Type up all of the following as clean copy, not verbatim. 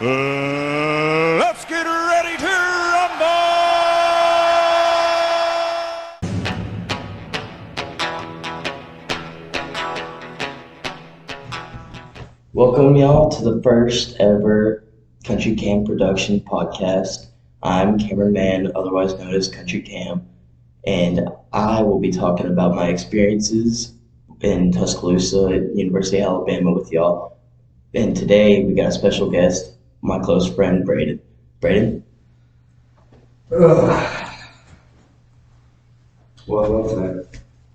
Let's get ready to rumble! Welcome y'all to the first ever Country Cam production podcast. I'm Cameron Mann, otherwise known as Country Cam, and I will be talking about my experiences in Tuscaloosa at University of Alabama with y'all. And today we got a special guest, my close friend Braden. Braden? Well, I love that.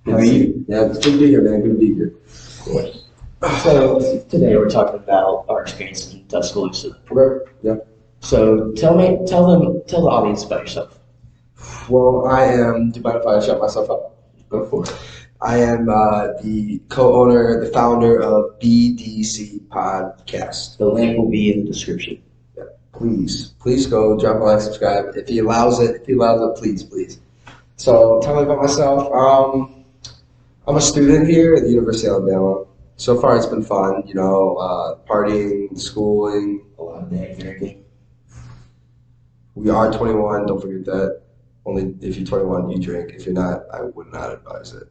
How are you? Yeah, it's good to be here, man. Good to be here. Of course. So today we're talking about our experiences in Tuscaloosa. Okay. Yeah. So tell the audience about yourself. Well, I am. Do you mind if I shut myself up? Go for it. I am the co-owner, the founder of BDC Podcasts. The link will be in the description. Yeah. Please go drop a like, subscribe. If he allows it, please. So tell me about myself. I'm a student here at the University of Alabama. So far, it's been fun. Partying, schooling. A lot of day drinking. We are 21. Don't forget that. Only if you're 21, you drink. If you're not, I would not advise it.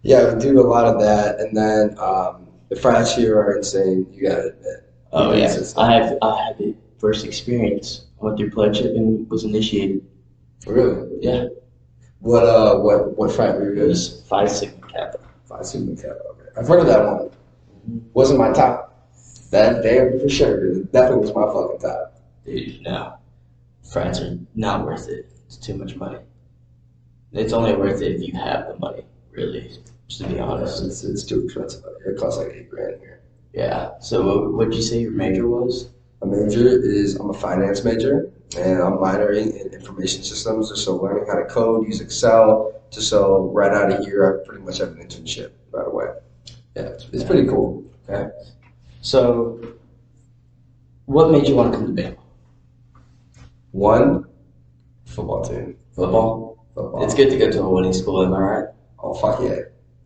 Yeah, we do a lot of that, and then the frats here are insane. You gotta admit. Oh yeah, I had the first experience. I went through pledgeship and was initiated. Really? Yeah. What frat were you It in? was Phi Sigma Kappa. Phi Sigma Kappa. Okay, I've heard of that one. Wasn't my top. That there for sure. It definitely was my fucking top. Dude, no. Frats are not worth it. It's too much money. It's only worth it if you have the money, really, just to be honest. It's too expensive. It costs like $8,000 here. Yeah. So what'd you say your major was? My major is I'm a finance major, and I'm minoring in information systems. So learning how to code, use Excel, just so right out of here, I pretty much have an internship right away. Yeah, it's pretty cool. Okay. So, what made you want to come to Bama? One, football team. Football? Football. It's good to go to a winning school, am I right? Oh, fuck yeah.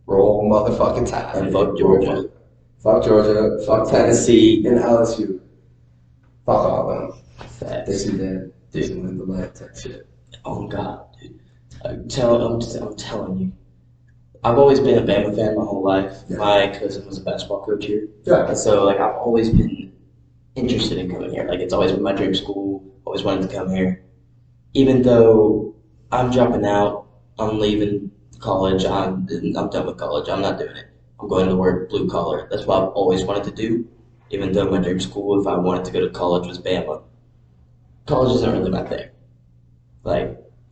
Roll motherfucking tide. And fuck Georgia. Fuck Georgia. Fuck Tennessee. And LSU. Fuck all of them. Facts. They see that. They Dude. see the light tech shit. Oh God, dude. I'm telling you. I've always been a Bama fan my whole life. Yeah. My cousin was a basketball coach here. Yeah. And so I've always been interested in coming here. It's always been my dream school. Always wanted to come here. Even though I'm dropping out, I'm leaving college. I'm done with college. I'm not doing it. I'm going to work blue collar. That's what I've always wanted to do. Even though my dream school, if I wanted to go to college, was Bama. College isn't really my thing.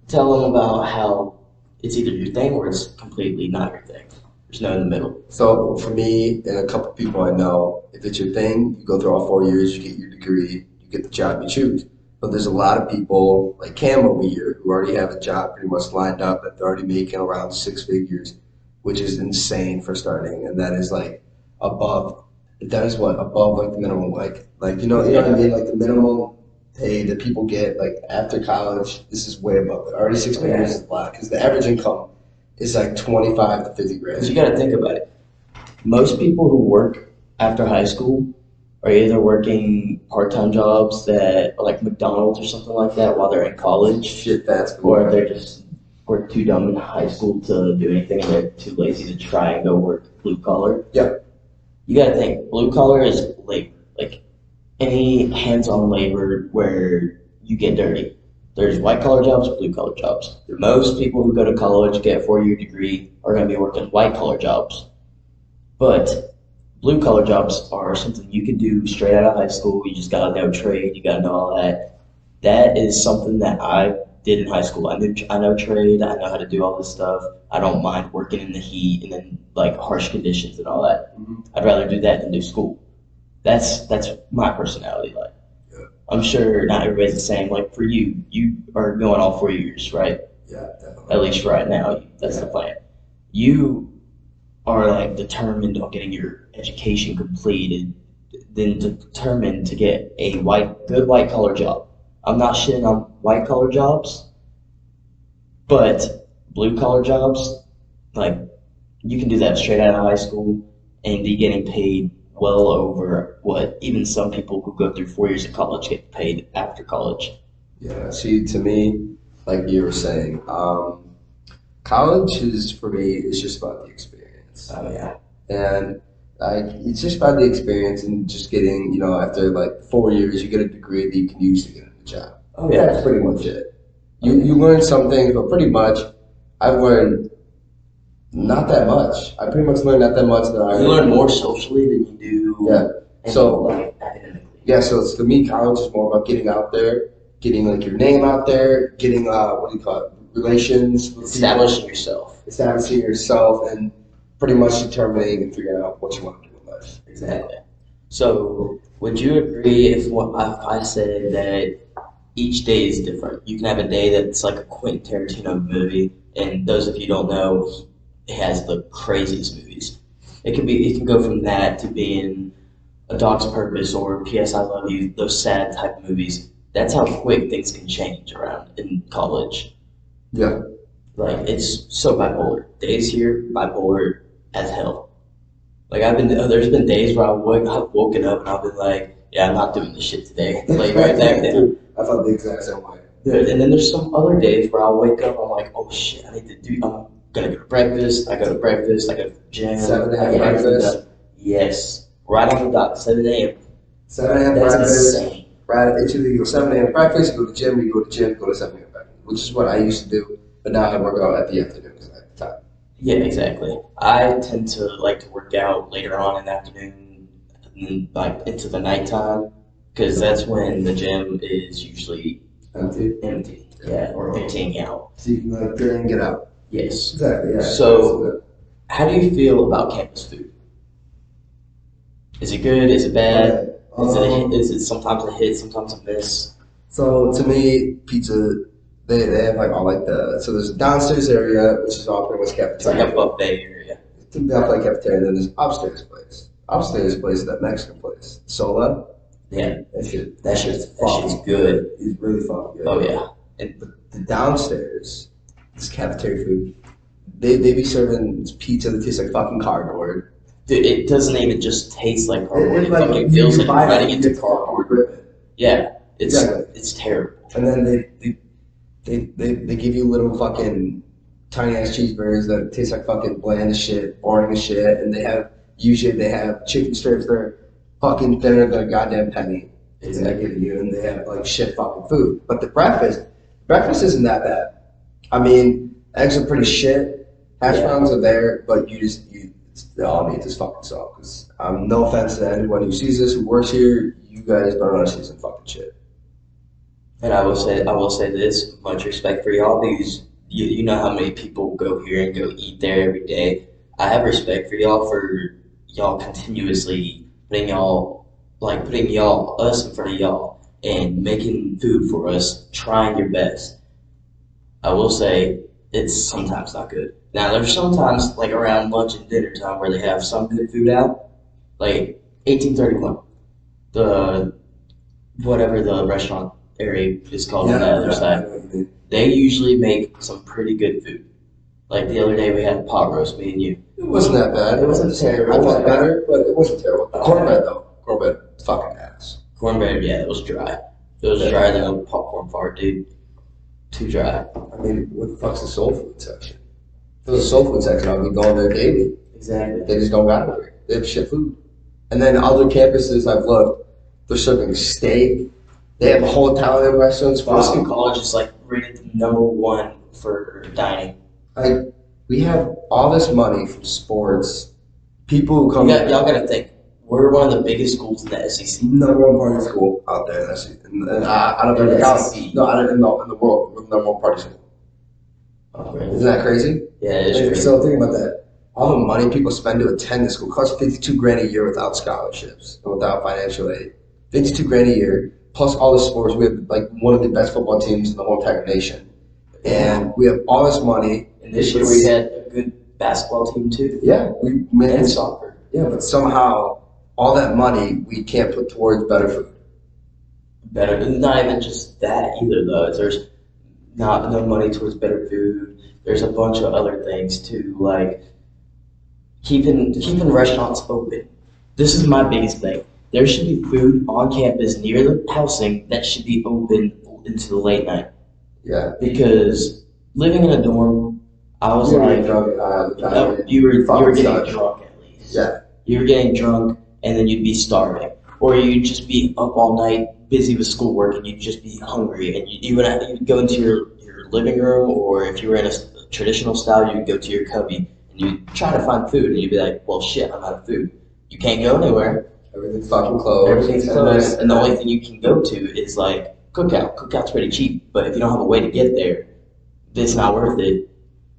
Tell them about how it's either your thing or it's completely not your thing. There's no in the middle. So for me and a couple people I know, if it's your thing, you go through all 4 years, you get your degree, you get the job you choose. But there's a lot of people like Cam over here who already have a job pretty much lined up that they're already making around 6 figures, which is insane for starting. And that is above like the minimum, like you know what I mean? Like the minimum pay that people get after college, this is way above it. Already 6 figures is a lot because the average income is like 25 to 50 grand. Because you got to think about it. Most people who work after high school are either working part-time jobs that are like McDonald's or something like that while they're in college. Shit, that's cool. Or they're just too dumb in high school to do anything and they're too lazy to try and go work blue collar. Yeah. You got to think, blue collar is labor. Any hands-on labor where you get dirty. There's white-collar jobs, blue-collar jobs. Most people who go to college, get a 4-year degree, are going to be working white-collar jobs. But blue-collar jobs are something you can do straight out of high school. You just got to know trade. You got to know all that. That is something that I did in high school. I know trade. I know how to do all this stuff. I don't mind working in the heat and then harsh conditions and all that. Mm-hmm. I'd rather do that than do school. That's my personality. Yeah. I'm sure not everybody's the same. For you are going all 4 years, right? Yeah, definitely. At least right now, that's the plan. You are determined on getting your education completed, then determined to get a good white collar job. I'm not shitting on white collar jobs, but blue collar jobs, you can do that straight out of high school and be getting paid well over what even some people who go through 4 years of college get paid after college. Yeah, see, to me, like you were saying, college is, for me, it's just about the experience. Oh yeah. And it's just about the experience and just getting, after like 4 years, you get a degree that you can use to get a job. Oh yeah. That's pretty much it. You learn some things, but pretty much, I've learned not that much. I pretty much learned not that much that I You learn more socially than you do. Yeah. So like academically. yeah, so it's, to me, college is more about getting out there, getting like your name out there, getting what do you call it, relations with Establishing people, establishing yourself, and pretty much determining and figuring out what you want to do in life. Exactly. So, would you agree if I said that each day is different? You can have a day that's like a Quentin Tarantino movie, and those of you who don't know, he has the craziest movies. It can go from that to being A Dog's Purpose or P.S. I Love You, those sad type movies. That's how quick things can change around in college. Yeah. Like, it's so bipolar. Days here, bipolar as hell. Like, there's been days where I've woken up and I've been like, yeah, I'm not doing this shit today. Like, right back then. I felt the exact same way. Good. And then there's some other days where I'll wake up, I'm like, oh shit, I'm gonna go to breakfast, I go to the gym. 7 a.m. breakfast? Yes. Right on the dot, 7 a.m. 7 a.m. That's breakfast. insane. Right, it's either you go 7 a.m. breakfast, you go to the gym, go to 7 a.m. breakfast, which is what I used to do, but now I work out at the afternoons at the time. Yeah, exactly. I tend to like to work out later on in the afternoon, and like into the nighttime, because that's when the gym is usually empty. Yeah, or emptying out. So you can like get in and get out. Yes. Exactly, yeah. So, how do you feel about campus food? Is it good? Is it bad? Is it sometimes a hit, sometimes a miss? So to me, pizza, they have like all like so there's a downstairs area, which is all pretty much cafeteria. It's like a buffet area. It's definitely like cafeteria, and then there's upstairs place. Upstairs place is that Mexican place. Sola. Yeah. That shit's good. It's really fucking good. Oh yeah. And the downstairs, this cafeteria food, they be serving pizza that tastes like fucking cardboard. Dude, it doesn't even just taste like cardboard. It like, fucking feels like buy running it, into cardboard. Yeah. It's terrible. And then they give you little fucking tiny ass cheeseburgers that taste like fucking bland as shit, boring as shit, and usually they have chicken strips that are fucking thinner than a goddamn penny. And they give you, and they have like shit fucking food. But the breakfast isn't that bad. I mean, eggs are pretty shit. Hash browns are there, but they all need this fucking salt. Because no offense to anyone who sees this, who works here, you guys don't understand some fucking shit. And I will say this, much respect for y'all, because you know how many people go here and go eat there every day. I have respect for y'all continuously putting us in front of y'all and making food for us, trying your best. I will say it's sometimes not good. Now there's sometimes like around lunch and dinner time where they have some good food out, like 1831, whatever the restaurant area is called on the other side. They usually make some pretty good food. Like the other day we had pot roast, me and you. It wasn't that bad. It wasn't terrible. I thought better, but it wasn't terrible. Cornbread though. Cornbread, fucking ass. Cornbread, yeah, it was dry. It was drier than a popcorn fart, dude. Too dry. I mean, what the fuck's the soul food section? If there's a soul food section, I'll be going there daily. Exactly. They just don't got it there. They have shit food. And then other campuses I've looked, they're serving steak. They have a whole Italian restaurant. Boston College is like rated the #1 for dining. We have all this money from sports. People who come. Y'all gotta think. We're one of the biggest schools in the SEC. #1 party school out there in the SEC. And I don't know in the world. We're the #1 party school. Oh, really? Isn't that crazy? Yeah, it is crazy. So think about that. All the money people spend to attend this school costs $52,000 a year without scholarships and without financial aid. $52,000 a year plus all the sports. We have like one of the best football teams in the whole entire nation, and we have all this money. And this year we had a good basketball team too. Yeah, we made and soccer. Yeah, but somehow all that money we can't put towards better food. Better, not even just that either though. There's not no money towards better food. There's a bunch of other things too, like keeping restaurants open. this is my biggest thing. There should be food on campus near the housing that should be open into the late night. Yeah. Because living in a dorm, I was like, no, you were getting drunk at least. Yeah. You were getting drunk, and then you'd be starving, or you'd just be up all night, busy with schoolwork, and you'd just be hungry, and you'd go into your living room, or if you were in a traditional style, you'd go to your cubby, and you'd try to find food, and you'd be like, well, shit, I'm out of food. You can't go anywhere. Everything's fucking closed. Everything's closed, and the only thing you can go to is like cookout. Cookout's pretty cheap, but if you don't have a way to get there, it's not worth it.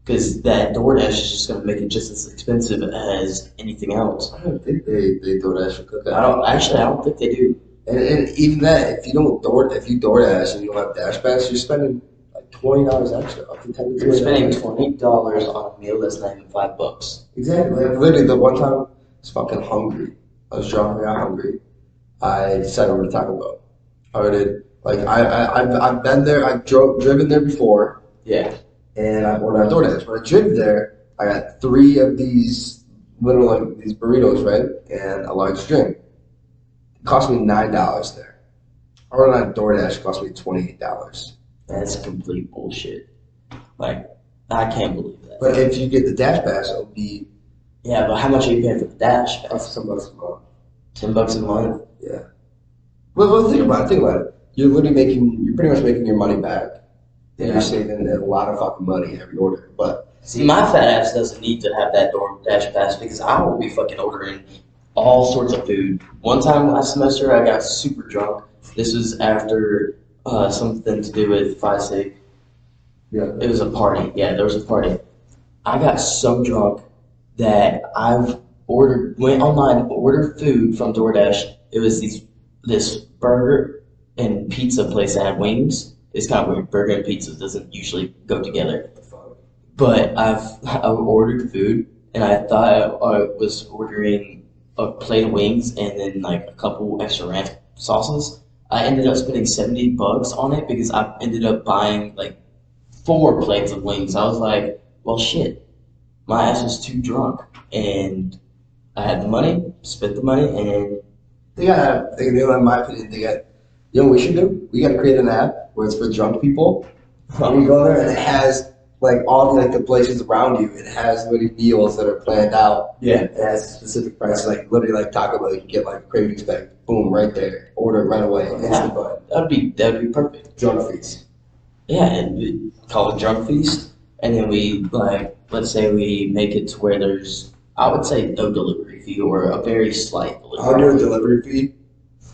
Because that DoorDash is just going to make it just as expensive as anything else. I don't think they DoorDash for cookout. I don't think they do. And even that, if you DoorDash and you don't have Dash Pass, you're spending like $20 extra, up to $10. You're spending $20 on a meal that's not even $5. Exactly. Like literally, the one time I was fucking hungry. I was drunk and got hungry. I decided over to Taco Bell. I ordered I've been there. I've driven there before. Yeah. And I ordered DoorDash. When I drove there, I got 3 of these these burritos, right, and a large drink. It cost me $9 there. I ordered on DoorDash. It cost me $28. That's complete bullshit. Like, I can't believe that. But if you get the Dash Pass, it'll be yeah. But how much are you paying for the Dash Pass? $10 a month. $10 a month. Yeah. Well, think about it. You're pretty much making your money back. And you're saving a lot of fucking money every order. But see, my fat ass doesn't need to have that DoorDash Pass because I will be fucking ordering all sorts of food. One time last semester, I got super drunk. This was after something to do with Phi Sig. Yeah. It was a party. Yeah, there was a party. I got so drunk that went online, ordered food from DoorDash. It was this burger and pizza place that had wings. It's kind of weird. Burger and pizza doesn't usually go together. But I ordered food, and I thought I was ordering a plate of wings and then like a couple extra ranch sauces. I ended up spending $70 on it because I ended up buying like 4 plates of wings. I was like, well, shit. My ass was too drunk, and I had the money, spent the money, and in my opinion, you know what we should do? We got to create an app where it's for drunk people. And you go there and it has like all the places around you. It has literally meals that are planned out. Yeah. It has specific prices, like literally like Taco Bell. You can get like a cravings bag, boom, right there. Order it right away. Instant button. That'd be perfect. Drunk feast. Yeah, and we call it drunk feast, and then we let's say we make it to where there's, I would say, no delivery fee or a very slight delivery. I'll do a delivery fee,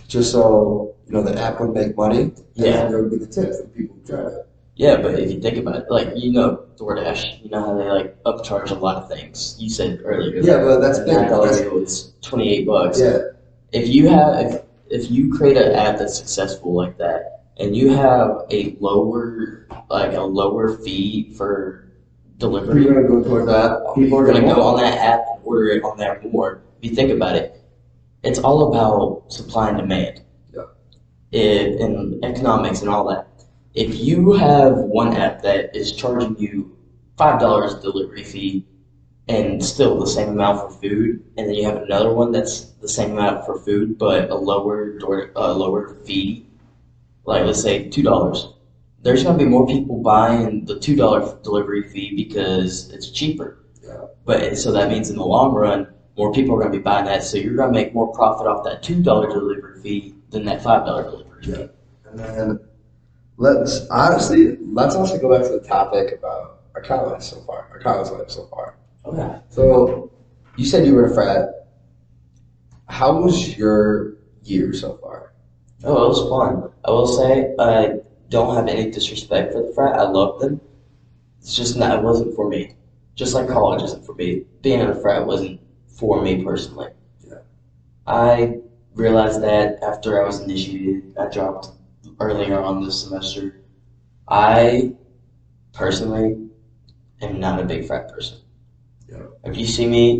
just so the app would make money. Yeah. And there would be the tips for people who try it. Yeah, but if you think about it, DoorDash, you know how they upcharge a lot of things. You said earlier. Yeah, but that's the thing. $9 meal is $28. Yeah. If you create an app that's successful like that, and you have a lower fee for delivery, People are going to go toward that. people are going to go on that app and order it on there more. If you think about it, it's all about supply and demand. In economics and all that. If you have one app that is charging you $5 delivery fee and still the same amount for food, and then you have another one that's the same amount for food but a lower fee, like let's say $2, there's going to be more people buying the $2 delivery fee because it's cheaper. Yeah. But so that means in the long run, more people are going to be buying that, so you're going to make more profit off that $2 delivery fee than that $5 delivery fee. Yeah. And then let's also go back to the topic about our college life so far. Okay. So you said you were in a frat. How was your year so far? Oh, it was fun. I will say I don't have any disrespect for the frat. I love them. It's just not. It wasn't for me. Just like college isn't for me. Being in a frat wasn't for me personally. Yeah. I realized that after I was initiated. I dropped earlier on this semester. I personally am not a big frat person. Yeah. If you see me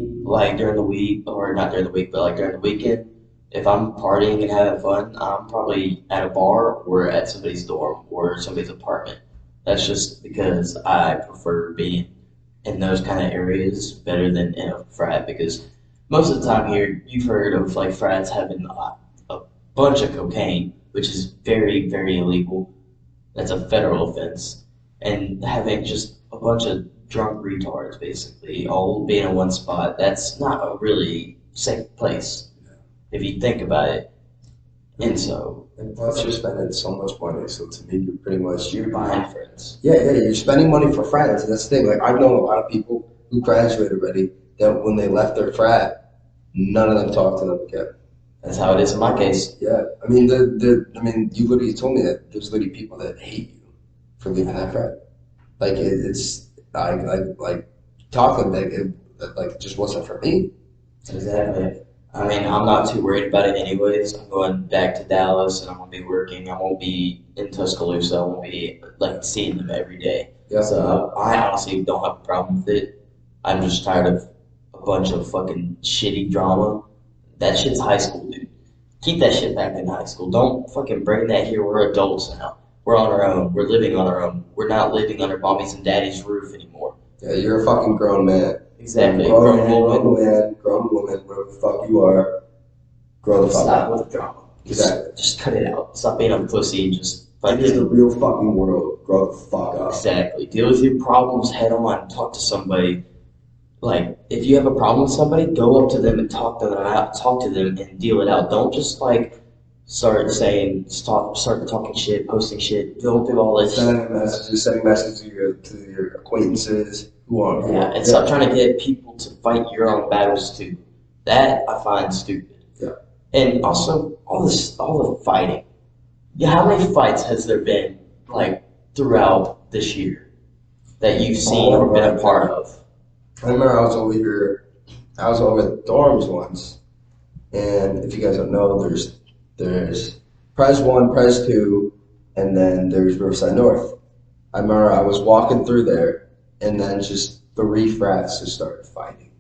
during the week, or not during the week, but during the weekend, if I'm partying and having fun, I'm probably at a bar or at somebody's dorm or somebody's apartment. That's just because I prefer being in those kind of areas better than in a frat, because most of the time here, you've heard of like frats having a bunch of cocaine, which is very, very illegal. That's a federal offense. And having just a bunch of drunk retards, basically, all being in one spot, that's not a really safe place if you think about it. And so, And plus, you're spending so much money, so to me, you're pretty much you're buying friends. Yeah, you're spending money for friends, and that's the thing. Like I've known a lot of people who graduated already that when they left their frat, none of them talked to them again. That's how it is in my case. Yeah, I mean, you literally told me that there's literally people that hate you for leaving that frat. Like like talking like it just wasn't for me. Exactly. I mean, I'm not too worried about it anyways. I'm going back to Dallas and I'm going to be working. I won't be in Tuscaloosa. I won't be like seeing them every day. Yeah. So I honestly don't have a problem with it. I'm just tired of a bunch of fucking shitty drama. That shit's high school, dude. Keep that shit back in high school. Don't fucking bring that here. We're adults now. We're on our own. We're living on our own. We're not living under mommy's and daddy's roof anymore. Yeah, you're a fucking grown man. Exactly. Grown woman, whatever the fuck you are. Grow the fuck Stop up. with the drama. Exactly. Just cut it out. Stop being a pussy and just It is the real fucking world. Grow the fuck up. Exactly. Deal with your problems head on. Talk to somebody. Like, if you have a problem with somebody, go up to them and talk to them out. Talk to them and deal it out. Don't just like start talking shit, posting shit. Don't do all this. Sending messages to your acquaintances who are. Yeah, and stop trying to get people to fight your own battles too. That I find stupid. Yeah. And also all the fighting. Yeah, how many fights has there been like throughout this year that you've seen or been a part of? I remember I was over at the dorms once, and if you guys don't know, there's Pres 1, Pres 2, and then there's Riverside North. I remember I was walking through there, and then just 3 frats just started fighting.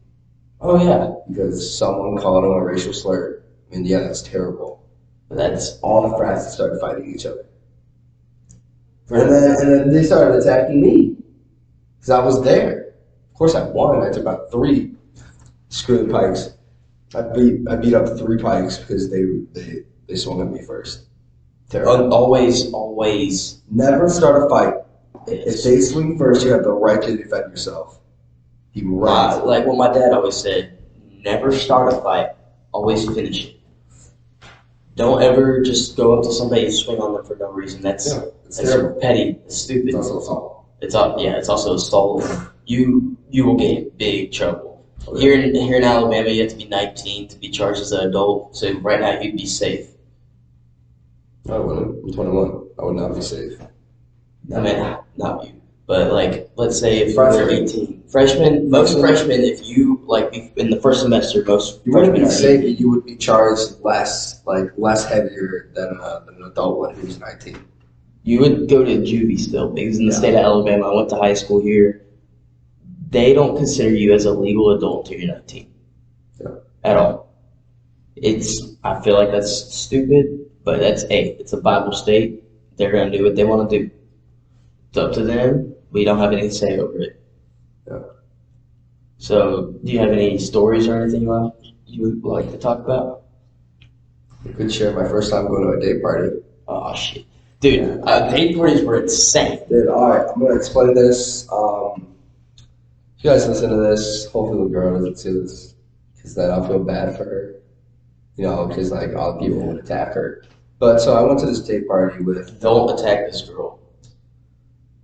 Oh yeah. Because someone called them a racial slur. I mean, yeah, that's terrible. That's All the frats that started fighting each other. And then they started attacking me. Because I was there. Of course I won. I took out 3. Screw the pikes. I beat up 3 pikes because they swung at me first. Terrible. Always. Never start a fight. If they swing first, you have the right to defend yourself. Like what my dad always said, never start a fight. Always finish it. Don't ever just go up to somebody and swing on them for no reason. That's petty. It's stupid. It's also assault. It's also assault. You will get in big trouble. Here in Alabama, you have to be 19 to be charged as an adult. So right now, you'd be safe. I wouldn't. I'm 21. I would not be safe. I mean, not you, but like, let's say if you're 18, most freshmen, if you like in the first semester, most You wouldn't freshmen be are safe, but you would be charged less heavier than an adult one who's 19. You would go to juvie still because in the state of Alabama, I went to high school here. They don't consider you as a legal adult until you're 19. Yeah. At all. I feel like that's stupid, but it's a Bible state. They're gonna do what they want to do. It's up to them. We don't have anything to say over it. Yeah. So, do you have any stories or anything you would like to talk about? I could share my first time going to a date party. Oh shit, dude! Date parties were insane. Dude, all right, I'm gonna explain this. If you guys listen to this, hopefully the girl doesn't see this, because then I'll feel bad for her. You know, because like all the people would attack her. But so I went to this date party with. Don't attack this girl.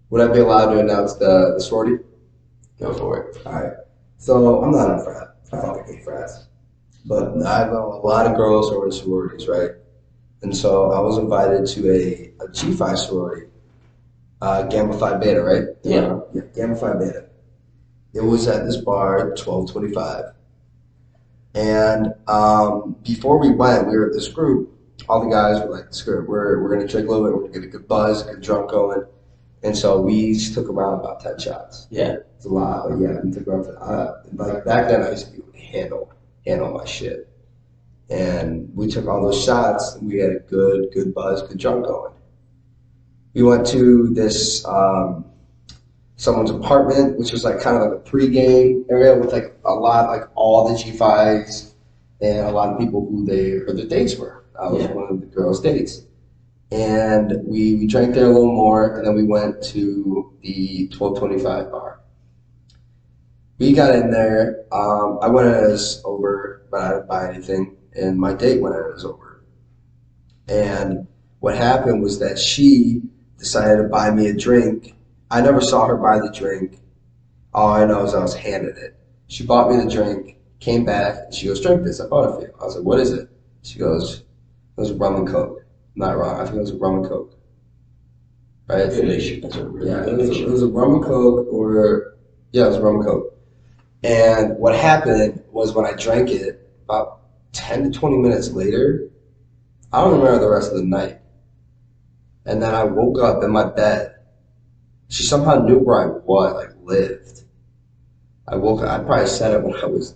Would I be allowed to announce the sorority? Go for it. All right. So I'm not in a frat. I fucking hate frats. But I know a lot of girls who are in sororities, right? And so I was invited to a G5 sorority, Gamma Phi Beta, right? Yeah. Gamma Phi Beta. It was at this bar, 1225. And before we went, we were at this group. All the guys were like, we're going to drink a little bit. We're going to get a good buzz, get drunk going. And so we each took around about 10 shots. Yeah. It's a lot, but yeah, we took around. Like back then, I used to be able to handle my shit. And we took all those shots, and we had a good buzz, good drunk going. We went to this someone's apartment, which was like kind of like a pregame area with like a lot, like all the G5s and a lot of people who their dates were. I was one of the girls' dates. And we drank there a little more, and then we went to the 1225 bar. We got in there. I went as over, but I didn't buy anything, and my date went as over. And what happened was that she decided to buy me a drink. I never saw her buy the drink. All I know is I was handed it. She bought me the drink, came back, and she goes, "Drink this. I bought it for you." I was like, "What is it?" She goes, "It was rum and coke." Not wrong. I think it was a rum and coke. Right? That's a really it was a rum and coke, it was rum and coke. And what happened was when I drank it, about 10 to 20 minutes later, I don't remember the rest of the night. And then I woke up in my bed. She somehow knew where I lived. I woke up. I probably said it when I was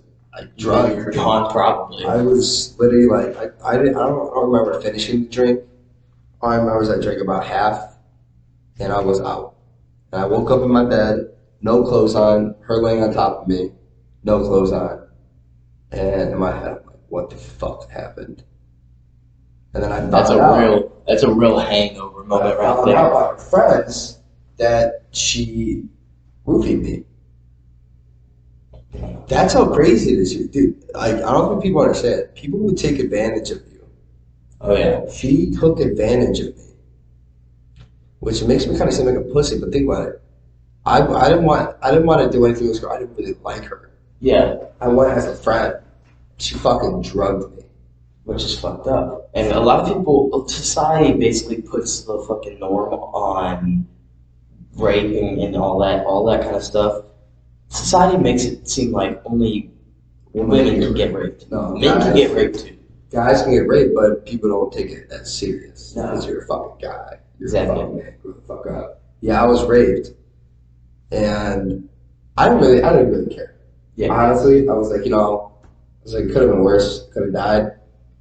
drunk. You're gone, probably. I was literally I don't remember finishing the drink. All I remember is I drank about half, and I was out. And I woke up in my bed, no clothes on, her laying on top of me, no clothes on. And in my head, I'm like, what the fuck happened? And then I found that's a real hangover moment right there. I found out by her friends that she roofied me. That's how crazy it is, dude. I don't think people understand. People would take advantage of you. Oh yeah. She took advantage of me, which makes me kind of seem like a pussy. But think about it. I didn't want to do anything with this girl. I didn't really like her. Yeah. I went as a friend. She fucking drugged me, which is fucked up. And a lot of people, society basically puts the fucking norm on raping and all that kind of stuff. Society makes it seem like only women can get raped. No, men can get raped too. Guys can get raped, but people don't take it that serious. Because you're a fucking guy. You're a fucking man. Grow the fuck up. Yeah, I was raped, and I didn't really care. Yeah. Honestly, I was like, it could have been worse. Could have died.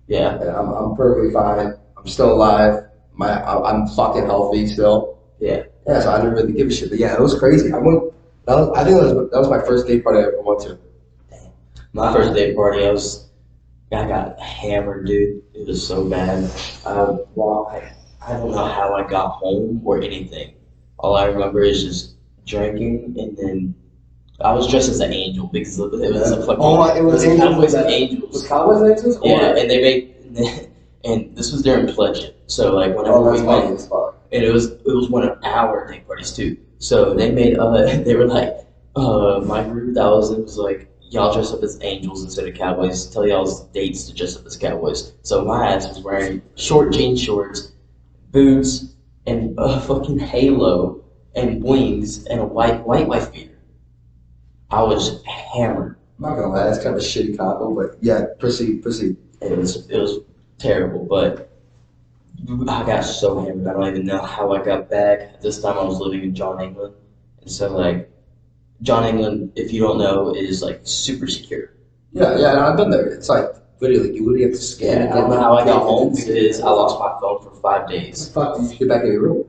Yeah. And I'm perfectly fine. I'm still alive. I'm fucking healthy still. Yeah. Yeah. So I didn't really give a shit. But yeah, it was crazy. I think that was my first date party I ever went to. Damn. My first date party, I got hammered, dude. It was so bad. I don't know how I got home or anything. All I remember is just drinking, and then I was dressed as an angel because it was a fucking. It was Cowboys and Angels. Was Cowboys and Angels? Yeah, and they made, and this was during Pledge. So like whenever we went, and it was one of our date parties too. So they made they were like my group that was it was like. Y'all dress up as angels instead of cowboys. Tell y'all's dates to dress up as cowboys. So my ass was wearing short jean shorts, boots, and a fucking halo, and wings, and a white wife beater. I was hammered. I'm not gonna lie, that's kind of a shitty combo, but yeah, proceed. It was terrible, but I got so hammered. I don't even know how I got back. At this time, I was living in John, England, and so like. John England, if you don't know, is like super secure. Yeah, I've been there. It's like literally, you literally have to scan. Yeah, I don't know how I got home because I lost my phone for 5 days. Fuck, did you get back in your room?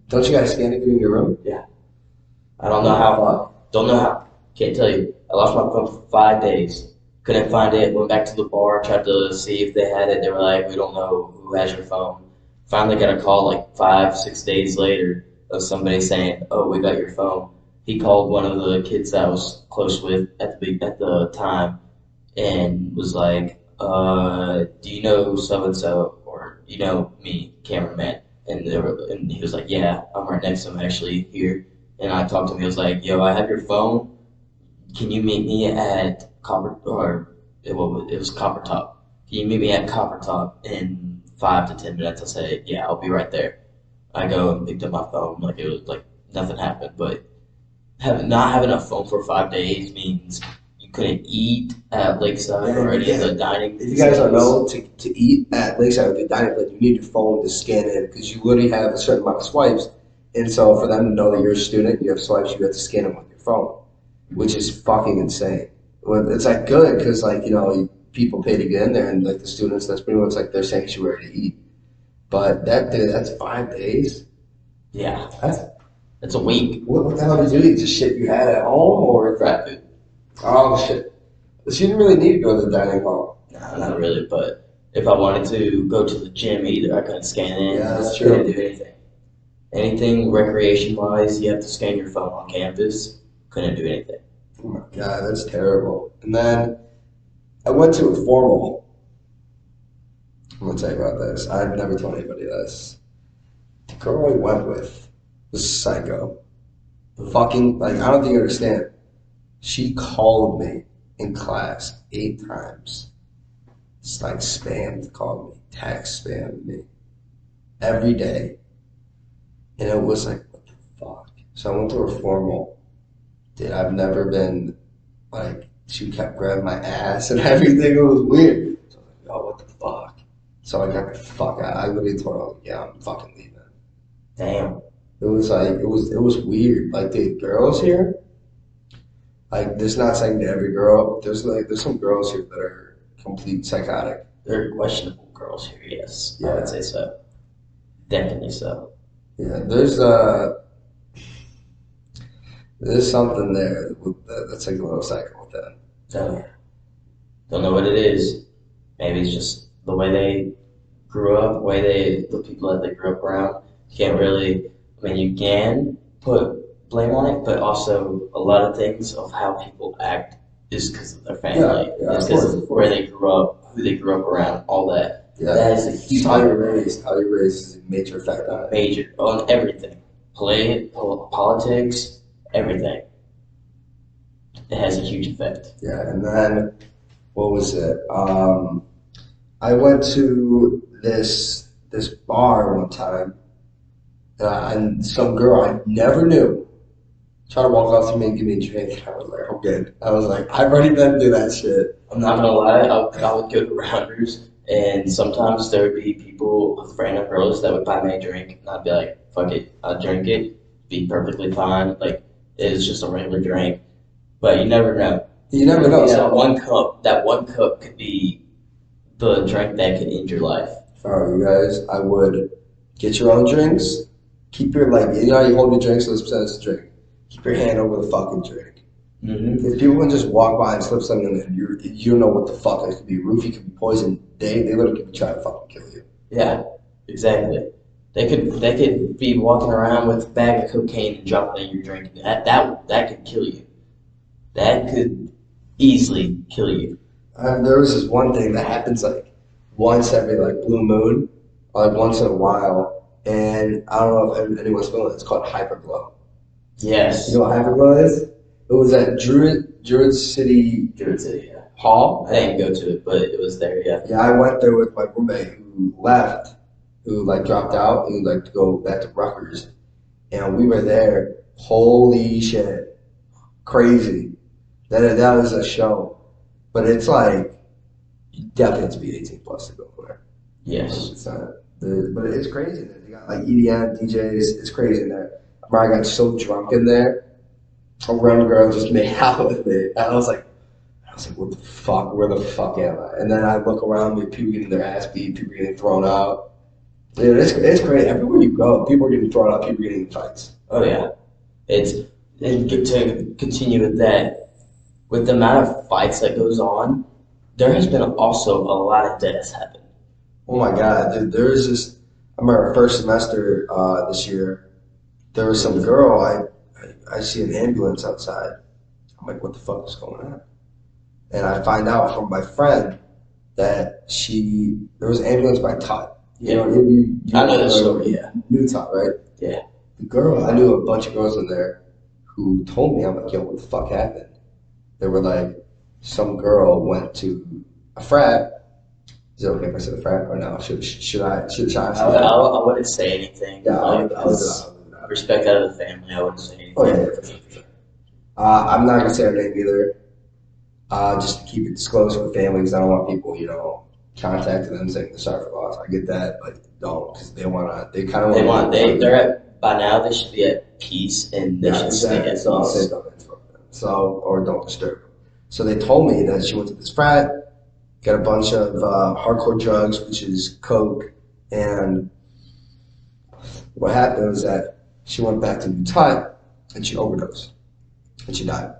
Don't you guys scan it in your room? Yeah. I don't know how. Don't know how. Can't tell you. I lost my phone for 5 days. Couldn't find it. Went back to the bar, tried to see if they had it. They were like, "We don't know who has your phone." Finally got a call like 5-6 days later of somebody saying, "Oh, we got your phone." He called one of the kids that I was close with at the time and was like, "Do you know so and so, or you know me, cameraman?" And he was like, "Yeah, I'm right next to him actually here." And I talked to him. He was like, "Yo, I have your phone. Can you meet me at it was Copper Top? Can you meet me at Copper Top in 5 to 10 minutes?" I said, "Yeah, I'll be right there." I go and picked up my phone like it was like nothing happened, but. Not having a phone for 5 days means you couldn't eat at Lakeside or any of the dining. If you guys don't know, to eat at Lakeside or the dining place, you need your phone to scan in because you literally have a certain amount of swipes. And so for them to know that you're a student, you have swipes, you have to scan them with your phone, which is fucking insane. It's like good because people pay to get in there, and like the students, that's pretty much like their sanctuary to eat. But that's 5 days. Yeah. It's a week. What the hell did you eat? Just shit you had at home or Frat food. oh shit? So you didn't really need to go to the dining hall. No, not really. But if I wanted to go to the gym, either I couldn't scan in. Yeah, that's I couldn't true. do anything. Anything recreation wise, you have to scan your phone on campus. Couldn't do anything. Oh my god, that's terrible. And then I went to a formal. I'm gonna tell you about this. I've never told anybody this. The girl I went with was psycho. Fucking like I don't think you understand. She called me in class 8 times. Just like spammed, called me, text spammed me every day. And it was like, what the fuck? So I went to her formal. Dude, I've never been like she kept grabbing my ass and everything. It was weird. So I was like, oh, what the fuck? So I got the fuck out. I literally told her, like, yeah, I'm fucking leaving. Damn. It was like it was weird. Like the girls here, like this not saying to every girl, but there's some girls here that are complete psychotic. There are questionable girls here, yes. Yeah. I would say so. Definitely so. Yeah, there's something there that's like a little psycho with that. So, don't know what it is. Maybe it's just the way they grew up, the people that they grew up around. You can't really, I mean, you can put blame on it, but also a lot of things of how people act is because of their family. Yeah, It's of because course, of of where course. they grew up, who they grew up around, all that. Yeah, That is a huge how you're raised is a major effect on it. major on everything. Politics, everything. It has a huge effect. Yeah, and then what was it? I went to this bar one time, and some girl I never knew tried to walk up to me and give me a drink. I was like, I'm good. I was like, I've already been through that shit. I'm not gonna lie, I would go to rounders, and sometimes there would be people with random girls that would buy me a drink, and I'd be like, fuck it, I'll drink it, be perfectly fine. Like, it's just a regular drink. But you never know. You never know. Yeah, So, that one cup could be the drink that could end your life. for you guys, I would get your own drinks. Keep your you know how you hold your drinks, so this percentage to drink. Keep your hand over the fucking drink. Mm-hmm. If people can just walk by and slip something in there, you don't know what the fuck. It could be roofie, it could be poison. They literally could be trying to fucking kill you. Yeah, exactly. They could be walking around with a bag of cocaine and dropping it in your drink. That could kill you. That could easily kill you. There was this one thing that happens like once every like blue moon, or like once in a while, and I don't know if anyone's feeling it. It's called hyperglow. Yes. You know what hyperglow is? It was at Druid City Druid City, yeah. Hall. I didn't go to it, but it was there, yeah. Yeah, I went there with my roommate who left, who like dropped out and like to go back to Rutgers, and we were there. Holy shit, crazy! That was a show, but it's like you definitely have to be 18 plus to go there. Yes. It's not, but it's crazy. They got like EDM DJs. It's crazy in there. I remember I got so drunk in there. A random girl just made out with me, and I was like, what the fuck? Where the fuck am I? And then I look around me, people getting their ass beat, people getting thrown out. Dude, it's great. Everywhere you go, people are getting thrown out, people are getting in fights. Oh yeah. And to continue with that, with the amount of fights that goes on, there has been also a lot of deaths happen. Oh my god, dude, there's this. I remember first semester this year, there was some girl. I see an ambulance outside. I'm like, what the fuck is going on? And I find out from my friend that there was an ambulance by Tut. Yeah. You I know this story, yeah. New Tut, right? Yeah. The girl, I knew a bunch of girls in there who told me, I'm like, yo, what the fuck happened? They were like, some girl went to a frat. Is it okay if I say the frat or no? Should I say that? I wouldn't say anything. Yeah, Respect out of the family, I wouldn't say anything. Oh, yeah. I'm not gonna say her name either. Just to keep it disclosed with families. I don't want people, contacting them saying they're sorry for loss. I get that, but don't, because they're at, by now they should be at peace and they should stay at peace. Don't interrupt them. Or don't disturb them. So they told me that she went to this frat, got a bunch of hardcore drugs, which is coke, and what happened was that She went back to Utah and she overdosed and she died.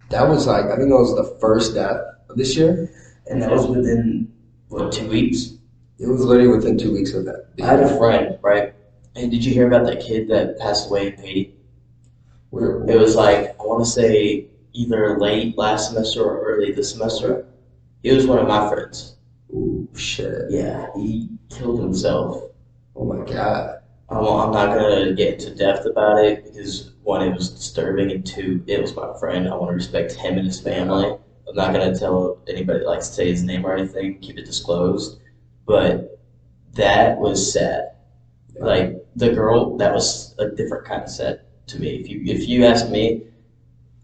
That was like, I think that was the first death of this year. And that was within, what, 2 weeks? It was literally within 2 weeks of that. I had a friend, right? And did you hear about that kid that passed away in Haiti? It was like, I want to say either late last semester or early this semester. He was one of my friends. Ooh, shit. Yeah, he killed himself. Oh my God. I'm not going to get into depth about it because, one, it was disturbing, and two, it was my friend. I want to respect him and his family. I'm not going to tell anybody that likes to say his name or anything, keep it disclosed. But that was sad. Like, the girl, that was a different kind of sad to me. If you ask me,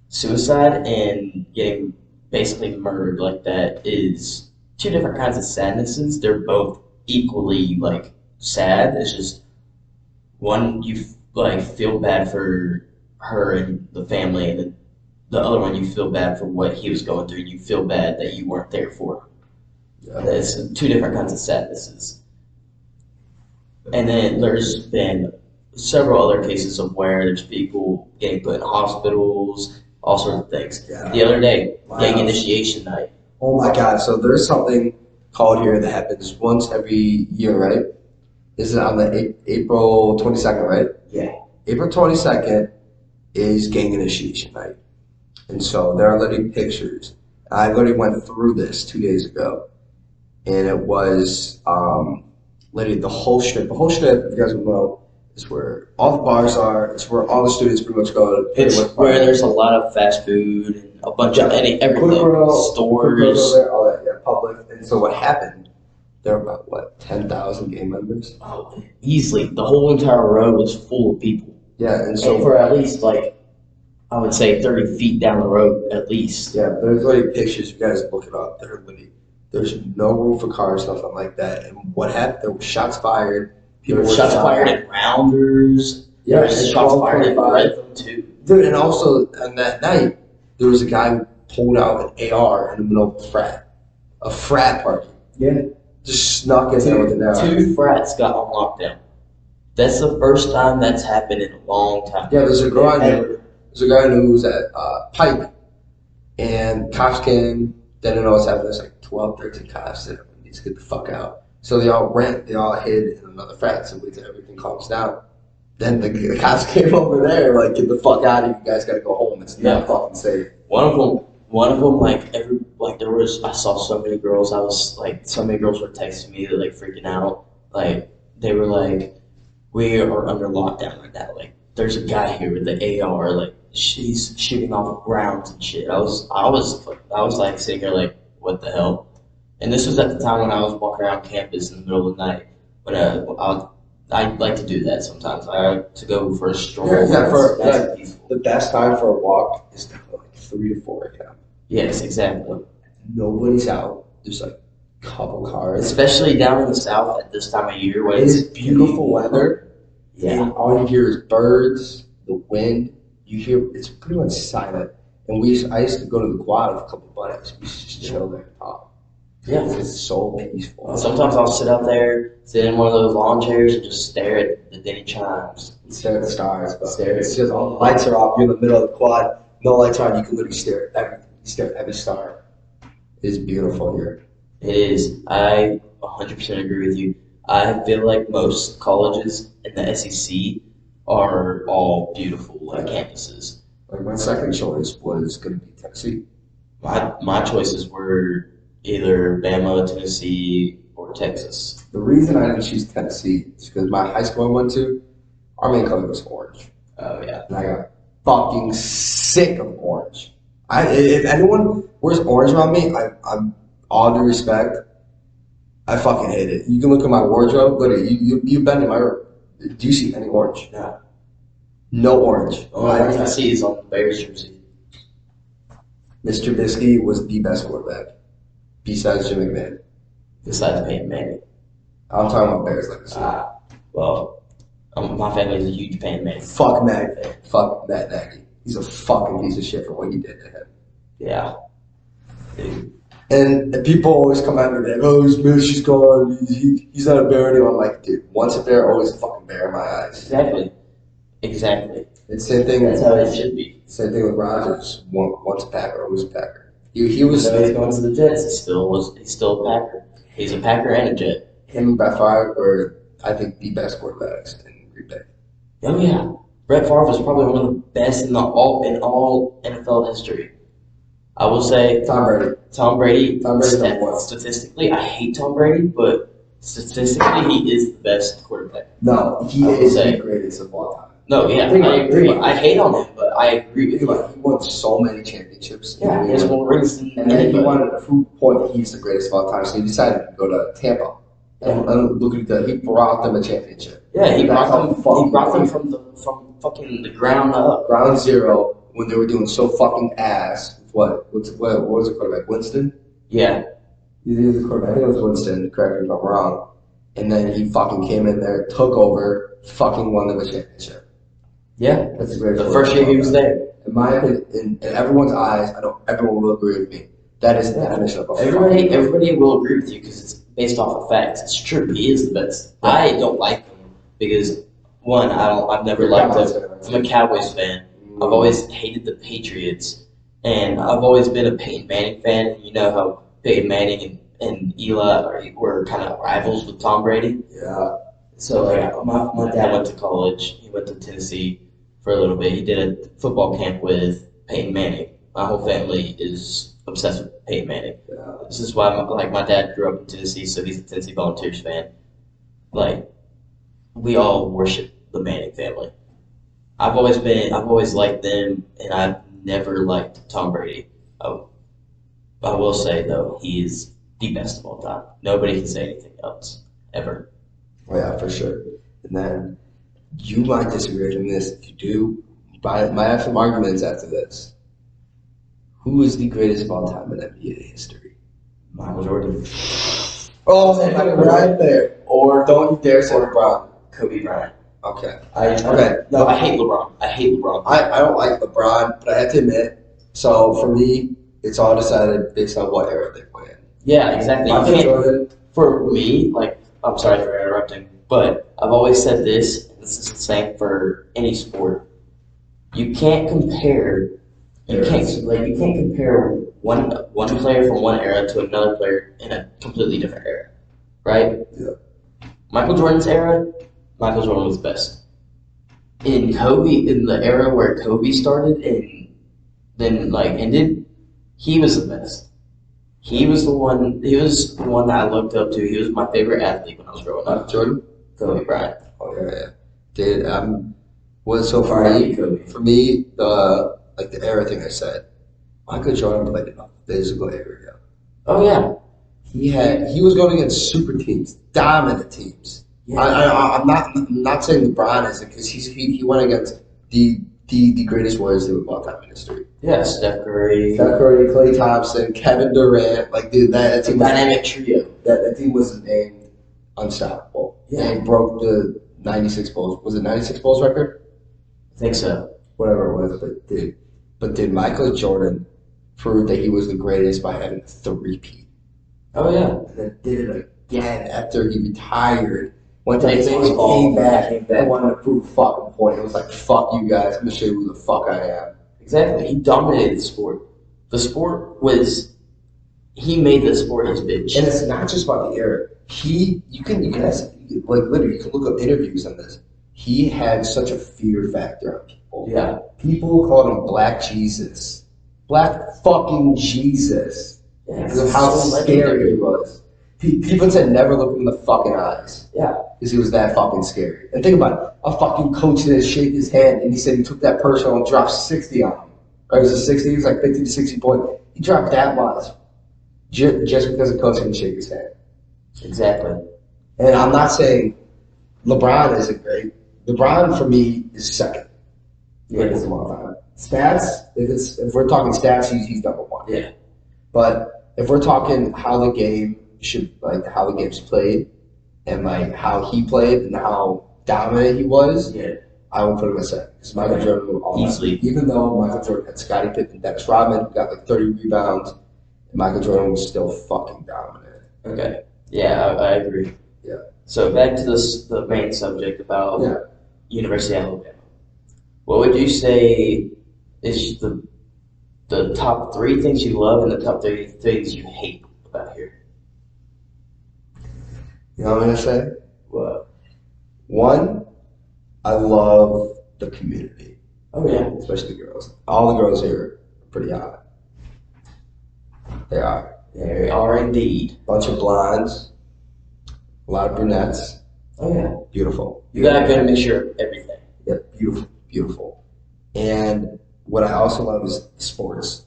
suicide and getting basically murdered like that is two different kinds of sadnesses. They're both equally, like, sad. It's just one, you like feel bad for her and the family, and then the other one, you feel bad for what he was going through. You feel bad that you weren't there for him. Yeah. It's two different kinds of sadnesses. And then there's been several other cases of where there's people getting put in hospitals, all sorts of things. Yeah. The other day, gang initiation night. Oh my God! So there's something called here that happens once every year, right? This is on the April 22nd, right? Yeah. April 22nd is gang initiation night. And so there are literally pictures. I literally went through this 2 days ago. And it was literally the whole strip. The whole strip, if you guys will know, is where all the bars are. It's where all the students pretty much go. It's where there's a lot of fast food and a bunch of everything. Stores. All that, yeah, public. And so what happened, there were about, what, 10,000 gang members? Oh, easily. The whole entire road was full of people. Yeah, and so for at least, like, I would say 30 feet down the road at least. Yeah, there's literally pictures. You guys look it up. There's no room for cars, nothing like that. And what happened? There were shots fired. People were shots fired at rounders. Yeah, there was shots fired at Redfern too. Dude, and also on that night, there was a guy who pulled out an AR in the middle of a frat party. Yeah. Just snuck in there with an AR. 2 frats got on lockdown. That's the first time that's happened in a long time. Yeah, there's a guy who was at Pike, and cops came. They didn't know what's happening. There's like 12, 13 cops that need to get the fuck out. So they all hid in another frat so until everything calms down. Then the cops came over there, like, get the fuck out of here. You guys gotta go home. It's not fucking safe. One of them, I saw so many girls. So many girls were texting me, like, freaking out. Like, they were like, we are under lockdown right now. Like, there's a guy here with the AR, like, he's shooting off rounds and shit. I was like sitting here like, what the hell? And this was at the time when I was walking around campus in the middle of the night. But I like to do that sometimes. I like to go for a stroll. The best time for a walk is like 3 to 4 a.m. Yes, exactly. Nobody's out. There's like a couple cars. Especially down in the south at this time of year when it's beautiful weather. Yeah. And all you hear is birds, the wind. It's pretty much silent. And I used to go to the quad with a couple of buddies. We used to just chill there and talk. Yeah. It's so peaceful. Sometimes I'll sit out there, sit in one of those lawn chairs and just stare at the Denny chimes. Stare at the stars. It's just all the lights are off. You're in the middle of the quad. No lights on. You can literally stare at everything. You stare at every star. It is beautiful here. It is. I 100% agree with you. I feel like most colleges in the SEC are all beautiful campuses. Like my second choice was going to be Tennessee. My choices were either Bama, Tennessee, or Texas. The reason I didn't choose Tennessee is because my high school I went to, our main color was orange. Oh yeah. And I got fucking sick of orange. If anyone wears orange around me, I'm all due respect, I fucking hate it. You can look at my wardrobe, literally, you've been in my room. Do you see any orange? No. No orange. All I see is on the Bears jersey. Mr. Trubisky was the best quarterback, besides Jim McMahon. Besides Peyton Manning. I'm talking about Bears legacy. Well, my family's a huge Peyton Manning. Fuck Matt. Fuck Matt Nagy. He's a fucking piece of shit for what he did to him. Yeah. Dude. And people always come at me like, oh, she's gone. He's not a bear anymore. I'm like, dude, once a bear, always a fucking bear in my eyes. Exactly. Exactly. It's the same thing. That's how it should be. Same thing with Rodgers. Once a Packer, always a Packer. He was. So he's going to the Jets. He's still a Packer. He's a Packer and a Jet. Him by far were, I think, the best quarterbacks in Green Bay. Oh yeah, Brett Favre was probably one of the best in all NFL history. I will say Tom Brady. Tom Brady. Number one. Statistically, I hate Tom Brady, but statistically, he is the best quarterback. No, he is the greatest of all time. No, yeah, I agree. I hate on him, but I agree with you. He won so many championships. Yeah, he has more rings than and then he wanted to prove point that he's the greatest of all time, so he decided to go to Tampa. And look at that, he brought them a championship. Yeah, he brought them from fucking the ground up. Ground zero when they were doing so fucking ass. What was the quarterback? Winston? Yeah. He was the quarterback. I think it was Winston, correct me if I'm wrong. And then he fucking came in there, took over, fucking won them a championship. Yeah. That's the greatest. The first year he was there. In my opinion, in everyone's eyes, I know everyone will agree with me. That is the definition of a everybody will agree with you because it's based off of facts. It's true. He is the best. Yeah. I don't like him because one, I've never liked him. I'm a Cowboys fan. I've always hated the Patriots, and I've always been a Peyton Manning fan. You know how Peyton Manning and Eli were kind of rivals with Tom Brady. Yeah. So like my dad went to college. He went to Tennessee for a little bit. He did a football camp with Peyton Manning. My whole family is obsessed with Peyton Manning. Yeah. This is why my dad grew up in Tennessee, so he's a Tennessee Volunteers fan. Like, we all worship the Manning family. I've always liked them, and I've never liked Tom Brady. I will say though, he is the best of all time. Nobody can say anything else ever. Oh yeah, for sure. And then you might disagree with this. If you do, I have some arguments after this. Who is the greatest of all time in NBA history? Michael Jordan. Oh, right there. Or don't you dare say LeBron. Kobe Bryant. Okay. No, I hate LeBron. I don't like LeBron, but I have to admit, so for me, it's all decided based on what era they play in. Yeah, exactly. Michael Jordan. For me, like, I'm sorry for interrupting, but I've always said this, and this is the same for any sport. You can't compare. You can't compare one player from one era to another player in a completely different era, right? Yeah. Michael Jordan's era, Michael Jordan was best. In the era where Kobe started and then ended, he was the best. He was the one that I looked up to. He was my favorite athlete when I was growing up. Jordan? Kobe Bryant. Oh yeah. Dude, for me, the era thing I said, Michael Jordan played in a physical area. Oh yeah. He was going against super teams, dominant teams. Yeah. I'm not saying LeBron isn't, because he went against the greatest warriors of all time in history. Yeah, Steph Curry, Klay Thompson, Kevin Durant, that team. Dynamic trio. That team was named unstoppable. Yeah. They broke the 96 Bulls. Was it 96 Bulls record? I think so. Whatever it was, but did Michael Jordan prove that he was the greatest by having a three-peat? Oh yeah. And then did it again after he retired. Went to baseball, came back. I wanted to prove a fucking point. It was like, fuck you guys. I'm gonna show you who the fuck I am. Exactly. He dominated the sport. He made the sport his bitch. And it's not just about the era. You can ask, literally, you can look up interviews on this. He had such a fear factor on people. Yeah. People called him Black Jesus. Black fucking Jesus. Yeah, because of how scary he was. People said never look him in the fucking eyes. Yeah. Because he was that fucking scary. And think about it. A fucking coach did shake his hand and he said he took that personal and dropped 60 on him. Or was it 60? He was like 50 to 60 points. He dropped that much just because the coach didn't shake his hand. Exactly. And I'm not saying LeBron isn't great. LeBron, for me, is second. Greatest of all time. Stats, if we're talking stats, he's number one. Yeah. But if we're talking how the game how the game's played and how he played and how dominant he was, yeah, I would put him at second. Because Michael Jordan was all easily. Even though Michael Jordan had Scottie Pippen, Dennis Rodman, who got 30 rebounds, Michael Jordan was still fucking dominant. Okay. Yeah, I agree. Yeah. So back to the main subject about University of Alabama. What would you say is the top 3 things you love and the top 3 things you hate about here? You know what I'm gonna say? What? One, I love the community, Oh yeah. especially the girls. All the girls here are pretty hot. They are. They are indeed. Bunch of blondes, a lot of brunettes. Oh yeah. Beautiful. You got a good mixture of everything. Yeah, beautiful, beautiful. And what I also love is the sports.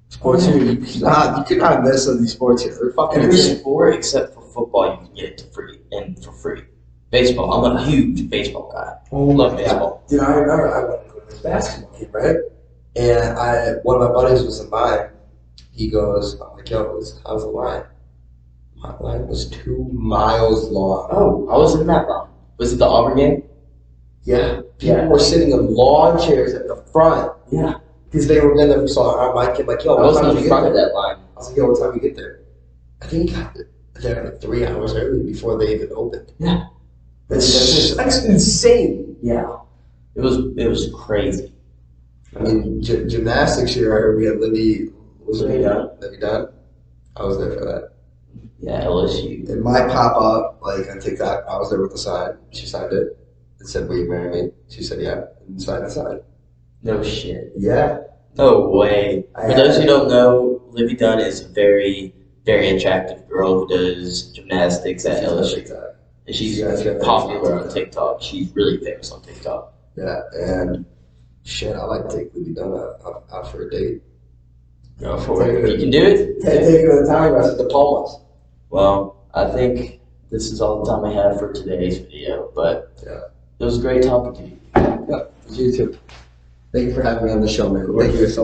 Sports here, you cannot miss on these sports here. They're fucking Every insane. sport except for football, you can get it for free. Baseball. I'm a huge baseball guy. Love baseball. Dude, I remember I went to go to this basketball game, right? And one of my buddies was in mine. He goes, I'm like, yo, how's the line? My line was 2 miles long. Oh, I was in that line. Was it the Auburn game? Yeah. People were sitting in lawn chairs at the front. Yeah. Because they were there, so my kid, like, yo, I what was time in did you front get of there? that line. I was like, yo, what time did you get there? I think he got there like 3 hours early before they even opened. Yeah. That's insane. Yeah. It was crazy. I mean, gymnastics here, I heard we had Libby Dunn. Libby Dunn. I was there for that. Yeah, LSU. It might pop up, like, on TikTok. I was there with the sign. She signed it. It said, will you marry me? She said, yeah. And signed the sign. No shit. Yeah. No way. For those who don't know, Libby Dunn is a very, very attractive girl who does gymnastics at LSU. And she's popular on TikTok. She's really famous on TikTok. Yeah, and shit, I like to take Libby Dunn out for a date. Go for it. If you can do it. Take her to the time rest at the Palmas. Well, I think this is all the time I have for today's video, but it was great talking to you. Yeah, you too. Thank you for having me on the show, man. Thank you so much.